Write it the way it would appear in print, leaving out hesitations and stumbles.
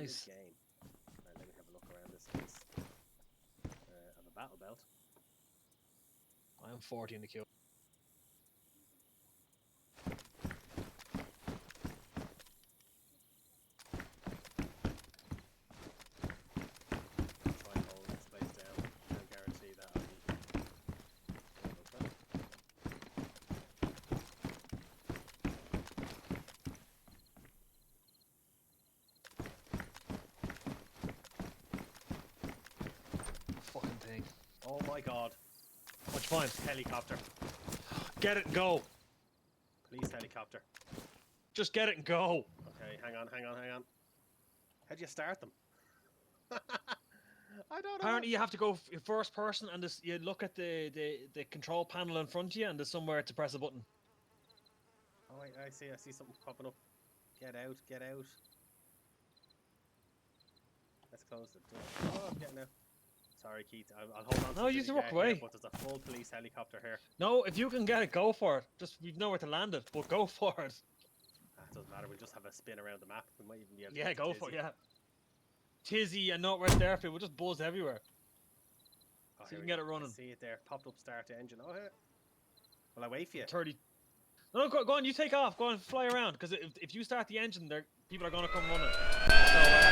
Nice. Game. Right, let me have a look around this place. I have a battle belt. I am 40 in the queue. Try and hold this place down. I guarantee that I'll be okay. Fucking thing. Oh my god. What you find? Helicopter. Get it and go. Police helicopter. Just get it and go. Okay, hang on. How do you start them? I don't know. Apparently you have to go first person and this, you look at the control panel in front of you and there's somewhere to press a button. Oh, I see something popping up. Get out. Let's close the door. Oh, I'm getting out. Sorry, Keith. I'll hold on to No, you the can walk here, away. but there's a full police helicopter here. No, if you can get it, go for it. Just, we know where to land it, but go for it. It doesn't matter. We'll just have a spin around the map. We might even be able to Yeah, get to go Tizzy. for it, yeah. Tizzy and not right there for you. We'll just buzz everywhere. Oh, So here you we can get go. it running. I see it there. Popped up start engine. Oh, yeah. Will I wait for you? 30. No, go on, you take off. Go on, fly around. Because if you start the engine, people are going to come running. So,